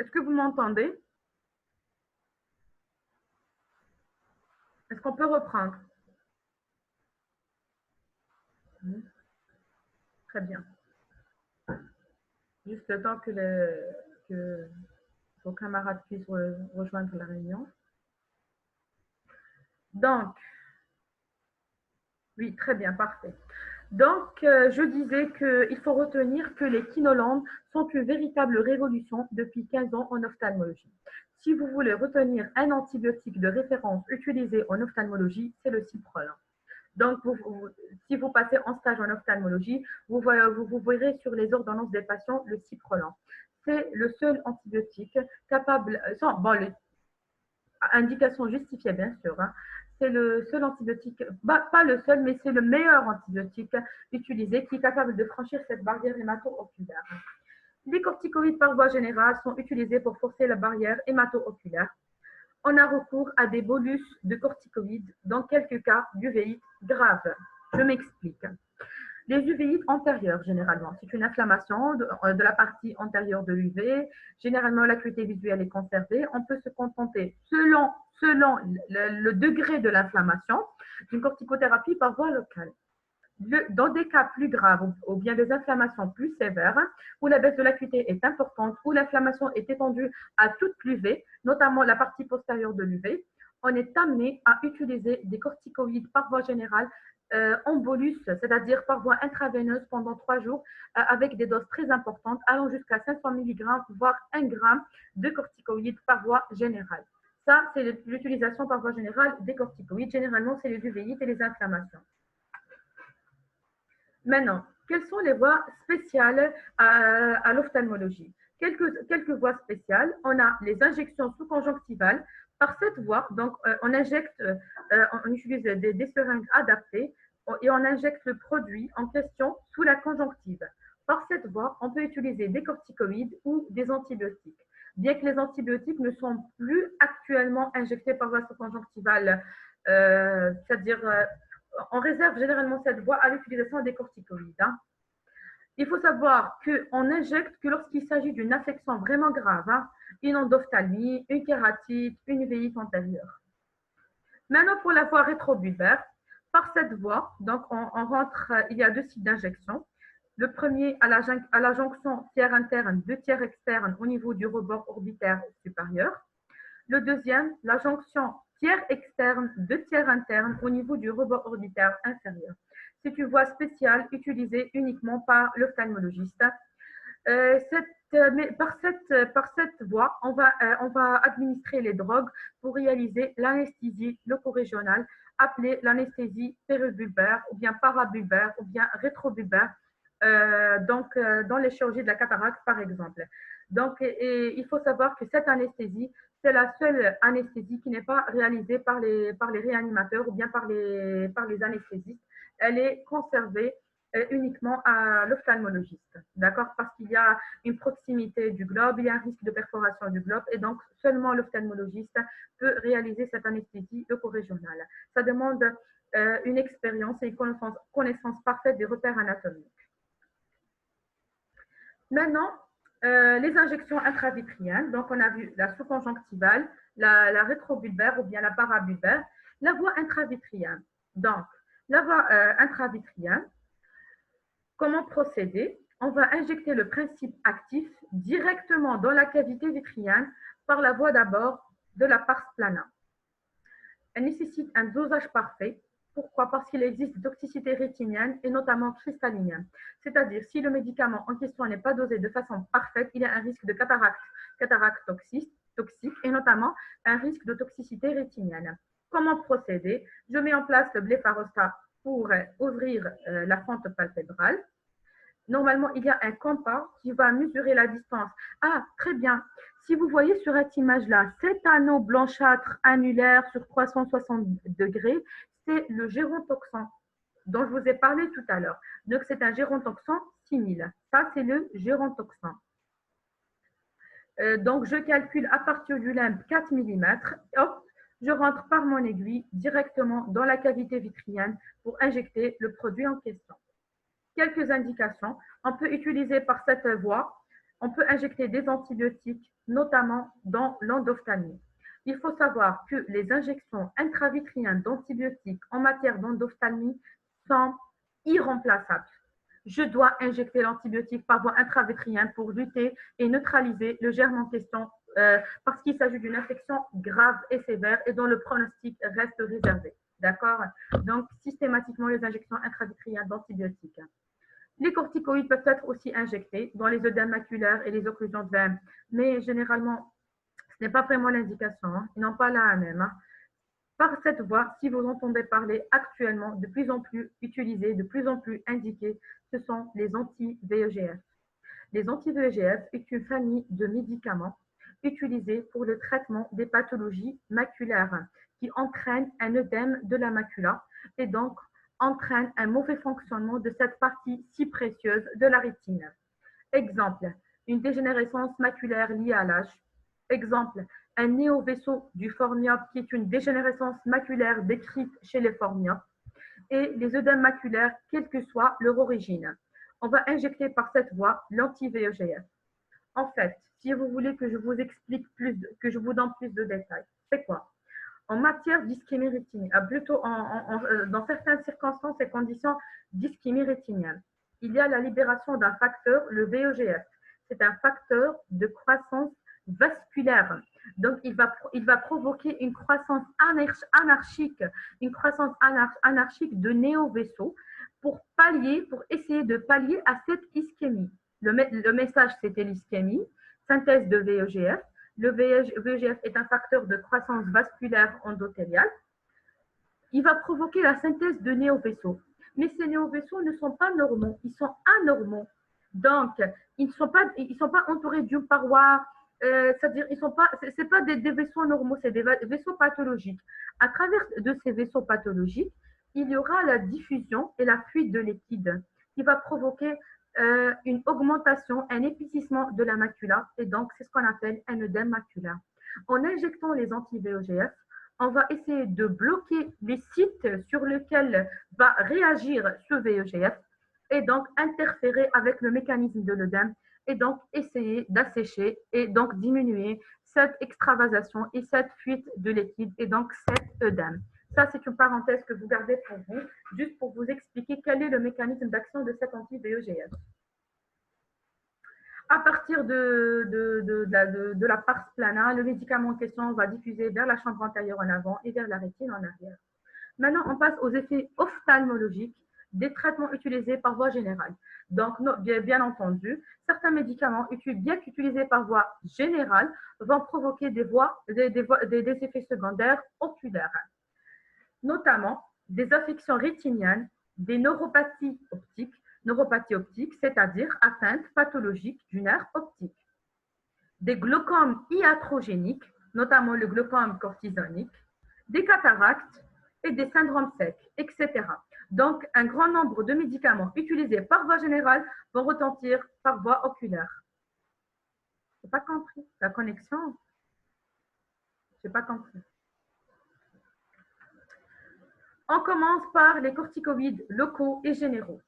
Est-ce que vous m'entendez? Est-ce qu'on peut reprendre? Oui. Très bien. Juste le temps que vos camarades puissent rejoindre la réunion. Donc, oui, très bien, parfait. Donc, je disais qu'il faut retenir que les quinolones sont une véritable révolution depuis 15 ans en ophtalmologie. Si vous voulez retenir un antibiotique de référence utilisé en ophtalmologie, c'est le ciprolin. Donc, si vous passez en stage en ophtalmologie, vous verrez sur les ordonnances des patients le ciprolin. C'est le seul antibiotique capable, sans bon, indication justifiée bien sûr, hein, c'est le seul antibiotique, pas le seul, mais c'est le meilleur antibiotique utilisé qui est capable de franchir cette barrière hémato-oculaire. Les corticoïdes par voie générale sont utilisés pour forcer la barrière hémato-oculaire. On a recours à des bolus de corticoïdes dans quelques cas d'uvéite grave. Je m'explique. Les uvéites antérieures, généralement, c'est une inflammation de la partie antérieure de l'UV. Généralement, l'acuité visuelle est conservée. On peut se contenter, selon le degré de l'inflammation, d'une corticothérapie par voie locale. Dans des cas plus graves ou bien des inflammations plus sévères, où la baisse de l'acuité est importante, où l'inflammation est étendue à toute l'UV, notamment la partie postérieure de l'UV, on est amené à utiliser des corticoïdes par voie générale en bolus, c'est-à-dire par voie intraveineuse pendant 3 jours, avec des doses très importantes, allant jusqu'à 500 mg, voire 1 g de corticoïdes par voie générale. Ça, c'est l'utilisation par voie générale des corticoïdes. Généralement, c'est les uvéites et les inflammations. Maintenant, quelles sont les voies spéciales à l'ophtalmologie? Quelques voies spéciales. On a les injections sous-conjonctivales. Par cette voie, donc, on injecte, on utilise des seringues adaptées et on injecte le produit en question sous la conjonctive. Par cette voie, on peut utiliser des corticoïdes ou des antibiotiques. Bien que les antibiotiques ne sont plus actuellement injectés par voie sous-conjonctivale, c'est-à-dire on réserve généralement cette voie à l'utilisation des corticoïdes. Hein. Il faut savoir qu'on n'injecte que lorsqu'il s'agit d'une affection vraiment grave, hein, une endophthalmie, une kératite, une uvéite antérieure. Maintenant, pour la voie rétrobulbaire, par cette voie, donc on rentre, il y a 2 sites d'injection. Le premier à la jonction tiers interne, 2 tiers externe au niveau du rebord orbitaire supérieur. Le deuxième, la jonction tiers externe, 2 tiers interne au niveau du rebord orbitaire inférieur. C'est une voie spéciale utilisée uniquement par l'ophtalmologiste. Par cette voie, on va administrer les drogues pour réaliser l'anesthésie locorégionale, appelée l'anesthésie péribulbaire ou bien parabulbaire ou bien rétrobulbaire, dans les chirurgies de la cataracte par exemple. Donc, il faut savoir que cette anesthésie, c'est la seule anesthésie qui n'est pas réalisée par les réanimateurs ou bien par les anesthésistes. Elle est conservée uniquement à l'ophtalmologiste, d'accord? Parce qu'il y a une proximité du globe, il y a un risque de perforation du globe et donc seulement l'ophtalmologiste peut réaliser cette anesthésie locorégionale. Ça demande une expérience et une connaissance parfaite des repères anatomiques. Maintenant, les injections intravitréennes, donc on a vu la sous-conjonctivale, la rétrobulbaire ou bien la parabulbaire, la voie intravitréenne. Donc, la voie intravitréenne, comment procéder? On va injecter le principe actif directement dans la cavité vitréenne par la voie d'abord de la pars plana. Elle nécessite un dosage parfait. Pourquoi? Parce qu'il existe des toxicités rétiniennes et notamment cristalliniennes. C'est-à-dire, si le médicament en question n'est pas dosé de façon parfaite, il y a un risque de cataracte toxique et notamment un risque de toxicité rétinienne. Comment procéder? Je mets en place le blépharostat pour ouvrir la fente palpébrale. Normalement, il y a un compas qui va mesurer la distance. Ah, très bien. Si vous voyez sur cette image-là, cet anneau blanchâtre annulaire sur 360 degrés, c'est le gérontoxin dont je vous ai parlé tout à l'heure. Donc, c'est un gérontoxin 6000. Ça, c'est le gérontoxin. Donc, je calcule à partir du limbe 4 mm. Hop, je rentre par mon aiguille directement dans la cavité vitréenne pour injecter le produit en question. Quelques indications. On peut utiliser par cette voie, on peut injecter des antibiotiques notamment dans l'endophtalmie. Il faut savoir que les injections intravitréennes d'antibiotiques en matière d'endophtalmie sont irremplaçables. Je dois injecter l'antibiotique par voie intravitréenne pour lutter et neutraliser le germe en question parce qu'il s'agit d'une infection grave et sévère et dont le pronostic reste réservé. D'accord? Donc, systématiquement, les injections intravitréennes d'antibiotiques. Les corticoïdes peuvent être aussi injectés dans les œdèmes maculaires et les occlusions de veine, mais généralement, ce n'est pas vraiment l'indication. Hein. Ils n'ont pas la même. Hein. Par cette voie, si vous entendez parler actuellement de plus en plus utilisés, de plus en plus indiqués, ce sont les anti-VEGF. Les anti-VEGF est une famille de médicaments utilisés pour le traitement des pathologies maculaires qui entraînent un œdème de la macula et donc entraînent un mauvais fonctionnement de cette partie si précieuse de la rétine. Exemple, une dégénérescence maculaire liée à l'âge. Exemple, un néovaisseau du formiope qui est une dégénérescence maculaire décrite chez les formiopes et les œdèmes maculaires, quelle que soit leur origine. On va injecter par cette voie l'anti-VEGF. En fait, si vous voulez que je vous explique plus, que je vous donne plus de détails, c'est quoi? En matière d'ischémie rétinienne, plutôt dans certaines circonstances et conditions d'ischémie rétinienne, il y a la libération d'un facteur, le VEGF. C'est un facteur de croissance vasculaire. Donc, il va provoquer une croissance anarchique, de néovaisseaux pour essayer de pallier à cette ischémie. Le message, c'était l'ischémie, synthèse de VEGF. Le VEGF est un facteur de croissance vasculaire endothéliale. Il va provoquer la synthèse de néovaisseaux. Mais ces néovaisseaux ne sont pas normaux, ils sont anormaux. Donc, ils ne sont pas entourés d'une paroi, c'est-à-dire, ce pas des vaisseaux normaux, c'est des vaisseaux pathologiques. À travers de ces vaisseaux pathologiques, il y aura la diffusion et la fuite de liquide qui va provoquer une augmentation, un épaississement de la macula, et donc c'est ce qu'on appelle un œdème maculaire. En injectant les anti-VEGF, on va essayer de bloquer les sites sur lesquels va réagir ce VEGF et donc interférer avec le mécanisme de l'œdème et donc essayer d'assécher et donc diminuer cette extravasation et cette fuite de liquide et donc cet œdème. Ça, c'est une parenthèse que vous gardez pour vous, juste pour vous expliquer quel est le mécanisme d'action de cet anti-VEGF. À partir de la pars plana, le médicament en question va diffuser vers la chambre antérieure en avant et vers la rétine en arrière. Maintenant, on passe aux effets ophtalmologiques des traitements utilisés par voie générale. Donc, bien entendu, certains médicaments, bien qu'utilisés par voie générale, vont provoquer des effets secondaires oculaires, notamment des affections rétiniennes, des neuropathie optique, c'est-à-dire atteinte pathologique du nerf optique, des glaucomes iatrogéniques, notamment le glaucome cortisonique, des cataractes et des syndromes secs, etc. Donc, un grand nombre de médicaments utilisés par voie générale vont retentir par voie oculaire. Je n'ai pas compris. La connexion, je n'ai pas compris. On commence par les corticoïdes locaux et généraux.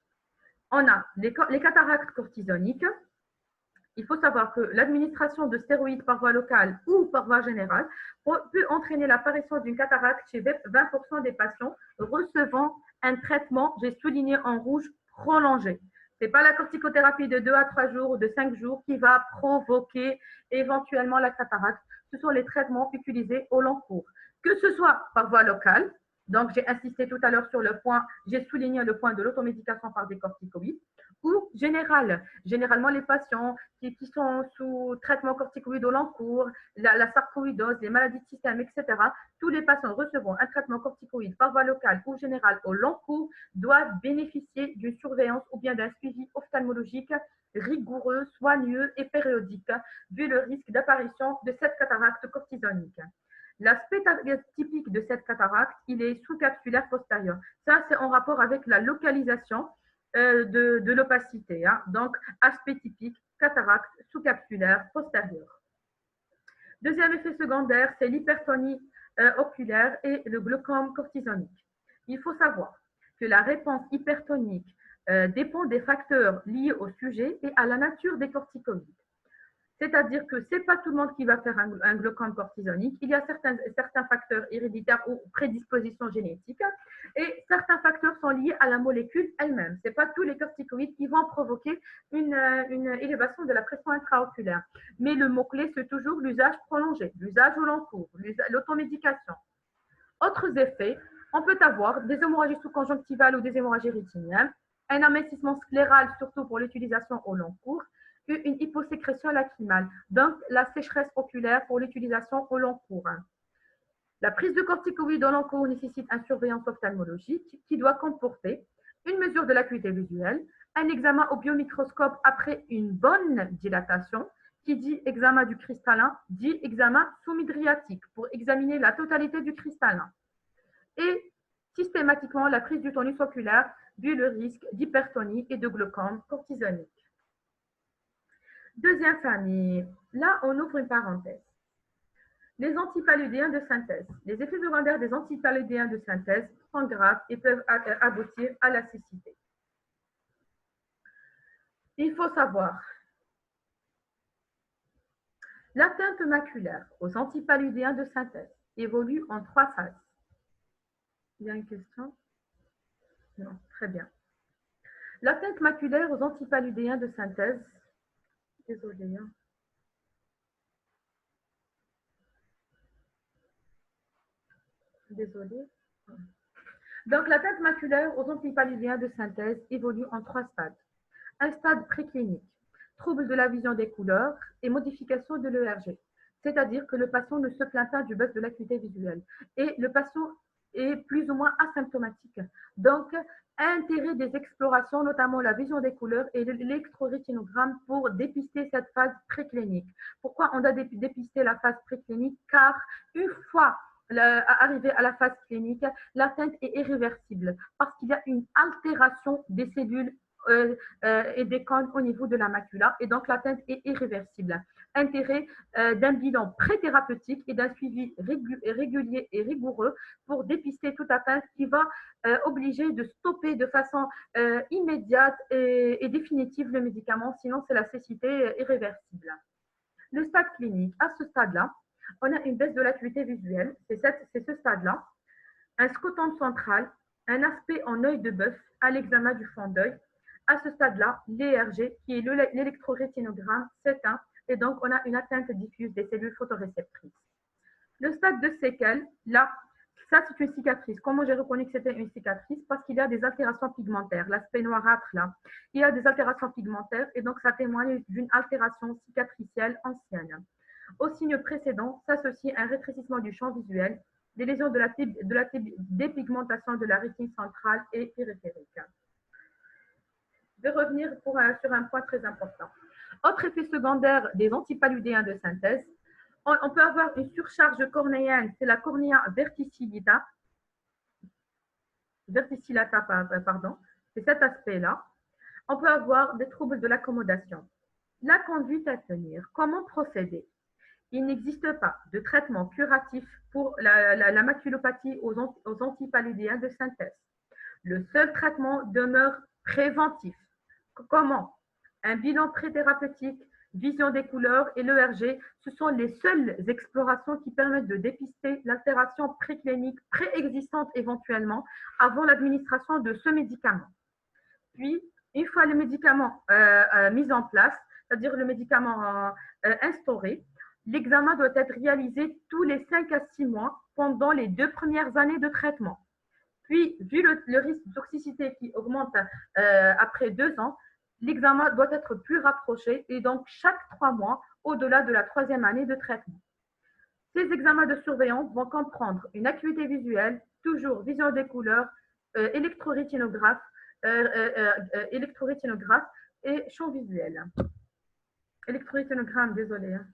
On a les cataractes cortisoniques. Il faut savoir que l'administration de stéroïdes par voie locale ou par voie générale peut entraîner l'apparition d'une cataracte chez 20% des patients recevant un traitement, j'ai souligné en rouge, prolongé. Ce n'est pas la corticothérapie de 2 à 3 jours ou de 5 jours qui va provoquer éventuellement la cataracte. Ce sont les traitements utilisés au long cours. Que ce soit par voie locale, donc j'ai insisté tout à l'heure sur le point, j'ai souligné le point de l'automédication par des corticoïdes, ou général. Généralement, les patients qui sont sous traitement corticoïde au long cours, la sarcoïdose, les maladies de système, etc., tous les patients recevant un traitement corticoïde par voie locale ou générale au long cours doivent bénéficier d'une surveillance ou bien d'un suivi ophtalmologique rigoureux, soigneux et périodique, vu le risque d'apparition de cette cataracte cortisonique. L'aspect typique de cette cataracte, il est sous-capsulaire postérieur. Ça, c'est en rapport avec la localisation de l'opacité. Hein. Donc, aspect typique, cataracte sous-capsulaire postérieure. Deuxième effet secondaire, c'est l'hypertonie oculaire et le glaucome cortisonique. Il faut savoir que la réponse hypertonique dépend des facteurs liés au sujet et à la nature des corticoïdes. C'est-à-dire que ce n'est pas tout le monde qui va faire un glaucome cortisonique. Il y a certains facteurs héréditaires ou prédispositions génétiques et certains facteurs sont liés à la molécule elle-même. Ce n'est pas tous les corticoïdes qui vont provoquer une élévation de la pression intraoculaire. Mais le mot-clé, c'est toujours l'usage prolongé, l'usage au long cours, l'automédication. Autres effets, on peut avoir des hémorragies sous-conjonctivales ou des hémorragies rétiniennes, un amincissement scléral, surtout pour l'utilisation au long cours, et une hyposécrétion lacrymale, donc la sécheresse oculaire pour l'utilisation au long cours. La prise de corticoïdes au long cours nécessite une surveillance ophtalmologique qui doit comporter une mesure de l'acuité visuelle, un examen au biomicroscope après une bonne dilatation, qui dit examen du cristallin, dit examen sous-midriatique pour examiner la totalité du cristallin. Et systématiquement la prise du tonus oculaire, vu le risque d'hypertonie et de glaucome cortisonique. Deuxième famille, là on ouvre une parenthèse. Les antipaludéens de synthèse. Les effets secondaires des antipaludéens de synthèse sont graves et peuvent aboutir à la cécité. Il faut savoir, l'atteinte maculaire aux antipaludéens de synthèse évolue en 3 phases. Il y a une question? Non, très bien. L'atteinte maculaire aux antipaludéens de synthèse, désolé. Désolée. Donc, l'atteinte maculaire aux antipaludéens de synthèse évolue en 3 stades. Un stade préclinique, trouble de la vision des couleurs et modification de l'ERG. C'est-à-dire que le patient ne se plaint pas du baisse de l'acuité visuelle. Et le patient est plus ou moins asymptomatique. Donc, intérêt des explorations, notamment la vision des couleurs et l'électrorétinogramme pour dépister cette phase préclinique. Pourquoi on doit dépister la phase préclinique? Car une fois arrivé à la phase clinique, l'atteinte est irréversible parce qu'il y a une altération des cellules et des cônes au niveau de la macula et donc l'atteinte est irréversible. Intérêt d'un bilan pré-thérapeutique et d'un suivi régulier et rigoureux pour dépister toute atteinte qui va obliger de stopper de façon immédiate et définitive le médicament, sinon c'est la cécité irréversible. Le stade clinique, à ce stade-là, on a une baisse de l'acuité visuelle, c'est ce stade-là, un scotome central, un aspect en œil de bœuf à l'examen du fond d'œil. À ce stade-là, l'ERG, qui est l'électrorétinogramme, s'éteint et donc on a une atteinte diffuse des cellules photoréceptrices. Le stade de séquelles, là, ça c'est une cicatrice. Comment j'ai reconnu que c'était une cicatrice? Parce qu'il y a des altérations pigmentaires. L'aspect noirâtre, là, il y a des altérations pigmentaires et donc ça témoigne d'une altération cicatricielle ancienne. Au signe précédent s'associe un rétrécissement du champ visuel, des lésions de la dépigmentation de la rétine centrale et périphérique. Je vais revenir sur un point très important. Autre effet secondaire des antipaludéens de synthèse, on peut avoir une surcharge cornéenne, c'est la cornea verticillata, pardon, c'est cet aspect-là. On peut avoir des troubles de l'accommodation. La conduite à tenir, comment procéder? Il n'existe pas de traitement curatif pour la maculopathie aux antipaludéens de synthèse. Le seul traitement demeure préventif. Comment? Un bilan pré-thérapeutique, vision des couleurs et l'ERG, ce sont les seules explorations qui permettent de dépister l'altération préclinique préexistante éventuellement avant l'administration de ce médicament. Puis, une fois le médicament mis en place, c'est-à-dire le médicament instauré, l'examen doit être réalisé tous les 5 à 6 mois pendant les 2 premières années de traitement. Puis, vu le risque de toxicité qui augmente après 2 ans, l'examen doit être plus rapproché et donc chaque 3 mois au-delà de la 3e année de traitement. Ces examens de surveillance vont comprendre une acuité visuelle, toujours vision des couleurs, électrorétinographe et champ visuel. Électrorétinogramme, désolé. Hein.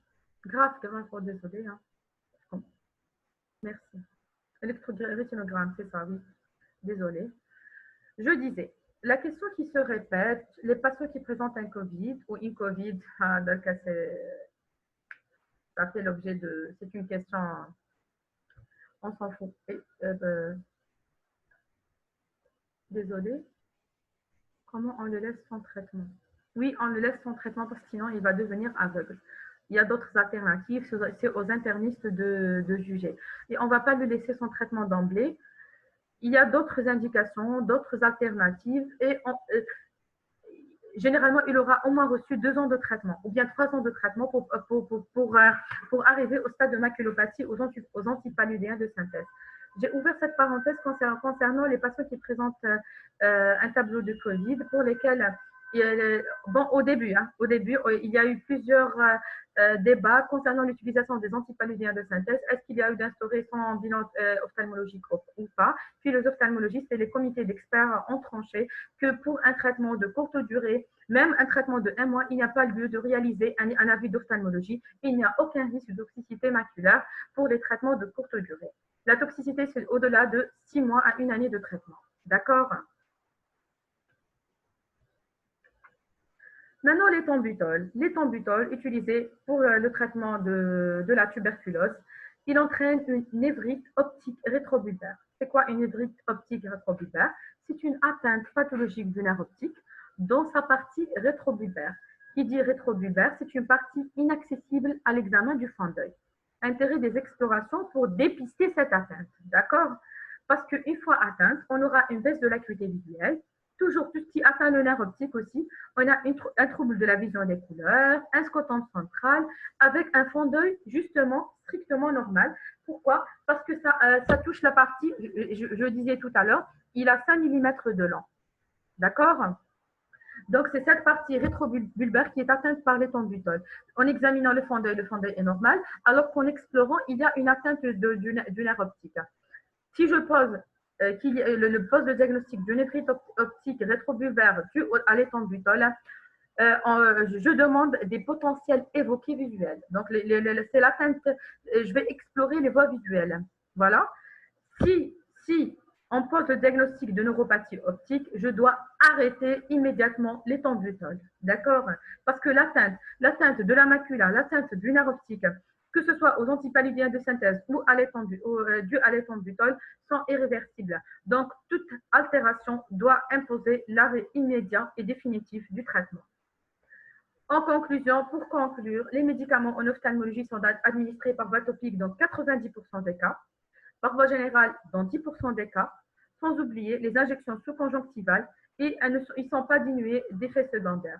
Graphe, désolé. Hein. Merci. Électrorétinogramme, c'est ça, oui. Désolé. Je disais, la question qui se répète, les patients qui présentent un Covid ou une Covid, donc ça fait l'objet de... C'est une question, on s'en fout. Désolé. Comment on le laisse sans traitement? Oui, on le laisse sans traitement parce que sinon il va devenir aveugle. il y a d'autres alternatives, c'est aux internistes de juger. Et on ne va pas lui laisser son traitement d'emblée. Il y a d'autres indications, d'autres alternatives et généralement, il aura au moins reçu 2 ans de traitement ou bien 3 ans de traitement pour arriver au stade de maculopathie aux antipaludéens de synthèse. J'ai ouvert cette parenthèse concernant les patients qui présentent un tableau de Covid pour lesquels, bon, au début, il y a eu plusieurs débats concernant l'utilisation des antipaludiens de synthèse. Est-ce qu'il y a eu d'instaurer son bilan ophtalmologique ou pas? Puis les ophtalmologistes et les comités d'experts ont tranché que pour un traitement de courte durée, même un traitement de 1 mois, il n'y a pas lieu de réaliser un avis d'ophtalmologie. Il n'y a aucun risque de toxicité maculaire pour les traitements de courte durée. La toxicité, c'est au-delà de 6 mois à 1 année de traitement. D'accord? Maintenant, l'éthambutol. L'éthambutol, utilisé pour le traitement de la tuberculose, il entraîne une névrite optique rétrobulbaire. C'est quoi une névrite optique rétrobulbaire? C'est une atteinte pathologique du nerf optique dans sa partie rétrobulbaire. Qui dit rétrobulbaire, c'est une partie inaccessible à l'examen du fond d'œil. Intérêt des explorations pour dépister cette atteinte. D'accord? Parce qu'une fois atteinte, on aura une baisse de l'acuité visuelle. Toujours tout ce qui atteint le nerf optique aussi, on a un trouble de la vision des couleurs, un scotome central, avec un fond d'œil justement strictement normal. Pourquoi? Parce que ça touche la partie, je disais tout à l'heure, il a 5 mm de lent. D'accord? Donc, c'est cette partie rétrobulbaire qui est atteinte par l'éthambutol. En examinant le fond d'œil est normal, alors qu'en explorant, il y a une atteinte du nerf optique. Si je pose pose le diagnostic d'une névrite optique rétrobulbaire due à l'éthambutol, je demande des potentiels évoqués visuels. Donc, c'est l'atteinte, je vais explorer les voies visuelles. Voilà. Si on pose le diagnostic de neuropathie optique, je dois arrêter immédiatement l'éthambutol. D'accord? Parce que l'atteinte de la macula, l'atteinte du nerf optique, que ce soit aux antipaludiens de synthèse ou dû à l'éthambutol, sont irréversibles. Donc, toute altération doit imposer l'arrêt immédiat et définitif du traitement. En conclusion, pour conclure, les médicaments en ophtalmologie sont administrés par voie topique dans 90% des cas, par voie générale dans 10% des cas, sans oublier les injections sous-conjonctivales et ils ne sont pas dénués d'effets secondaires.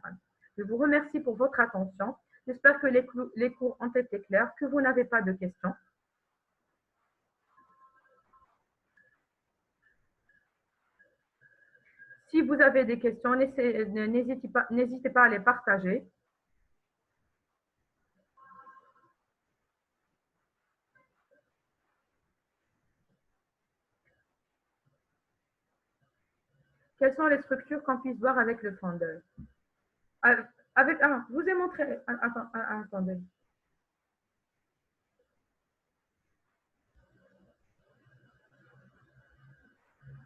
Je vous remercie pour votre attention. J'espère que les cours ont été clairs, que vous n'avez pas de questions. Si vous avez des questions, n'hésitez pas à les partager. Quelles sont les structures qu'on puisse voir avec le fond d'œil? Je vous ai montré. Attendez.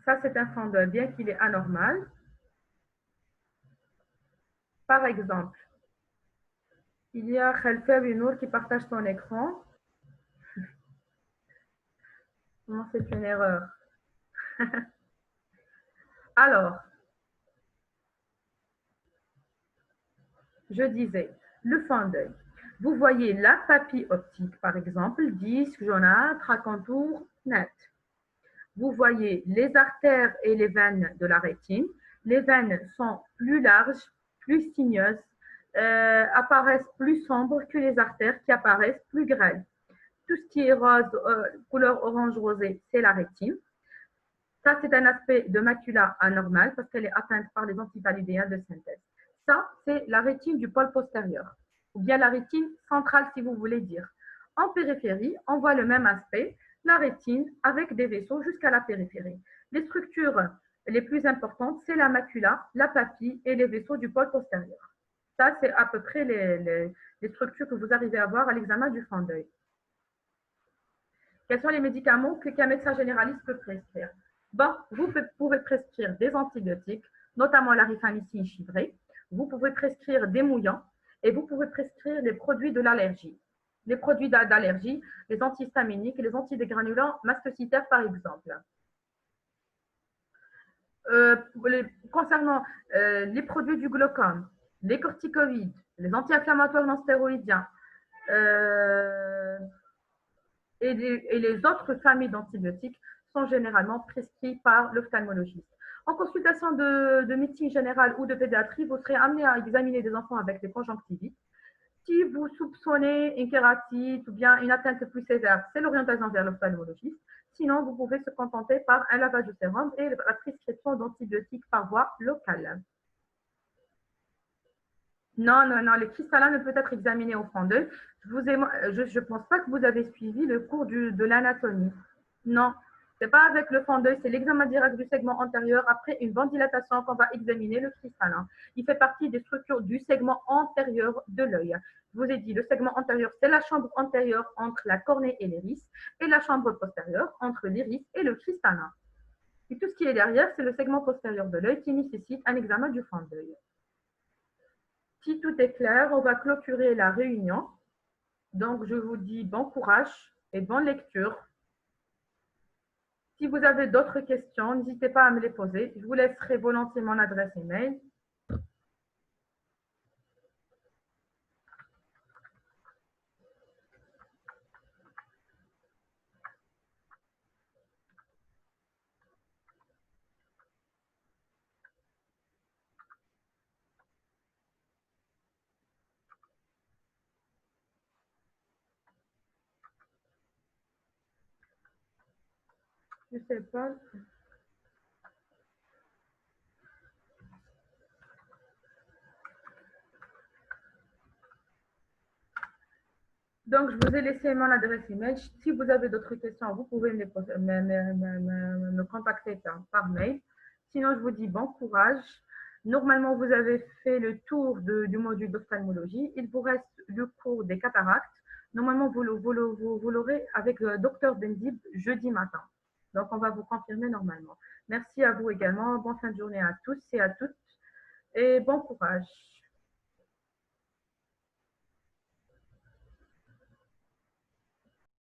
Ça, c'est un fond d'œil, bien qu'il est anormal. Par exemple, il y a Khalfa Binour qui partage son écran. Non, c'est une erreur. Alors, je disais, le fond d'œil. Vous voyez la papille optique, par exemple, disque, jaunâtre, à contour net. Vous voyez les artères et les veines de la rétine. Les veines sont plus larges, plus sinueuses, apparaissent plus sombres que les artères qui apparaissent plus grêles. Tout ce qui est rose, couleur orange rosé, c'est la rétine. Ça, c'est un aspect de macula anormal parce qu'elle est atteinte par les antipaludéens de synthèse. Ça, c'est la rétine du pôle postérieur, ou bien la rétine centrale si vous voulez dire. En périphérie, on voit le même aspect, la rétine avec des vaisseaux jusqu'à la périphérie. Les structures les plus importantes, c'est la macula, la papille et les vaisseaux du pôle postérieur. Ça, c'est à peu près les structures que vous arrivez à voir à l'examen du fond d'œil. Quels sont les médicaments qu'un médecin généraliste peut prescrire? Bon, vous pouvez prescrire des antibiotiques, notamment la rifamycine chivrée. Vous pouvez prescrire des mouillants et vous pouvez prescrire des produits de l'allergie. Les produits d'allergie, les antihistaminiques et les antidégranulants mastocytaires, par exemple. Concernant les produits du glaucome, les corticoïdes, les anti-inflammatoires non stéroïdiens, euh, et les autres familles d'antibiotiques sont généralement prescrits par l'ophtalmologiste. En consultation de médecine générale ou de pédiatrie, vous serez amené à examiner des enfants avec des conjonctivites. Si vous soupçonnez une kératite ou bien une atteinte plus sévère, c'est l'orientation vers l'ophtalmologiste. Sinon, vous pouvez se contenter par un lavage de sérum et la prescription d'antibiotiques par voie locale. Non, non, non, les cristallins ne peuvent être examinés au fond d'œil. Je ne pense pas que vous avez suivi le cours de l'anatomie. Non, ce n'est pas avec le fond d'œil, c'est l'examen direct du segment antérieur après une bonne dilatation qu'on va examiner le cristallin. Il fait partie des structures du segment antérieur de l'œil. Je vous ai dit, le segment antérieur, c'est la chambre antérieure entre la cornée et l'iris, et la chambre postérieure entre l'iris et le cristallin. Et tout ce qui est derrière, c'est le segment postérieur de l'œil qui nécessite un examen du fond d'œil. Si tout est clair, on va clôturer la réunion. Donc, je vous dis bon courage et bonne lecture. Si vous avez d'autres questions, n'hésitez pas à me les poser. Je vous laisserai volontiers mon adresse email. Je sais pas. Donc, je vous ai laissé mon adresse email. Si vous avez d'autres questions, vous pouvez me contacter par mail. Sinon, je vous dis bon courage. Normalement, vous avez fait le tour du module d'ophtalmologie. Il vous reste le cours des cataractes. Normalement, vous l'aurez avec le docteur Benzib jeudi matin. Donc, on va vous confirmer normalement. Merci à vous également. Bonne fin de journée à tous et à toutes. Et bon courage.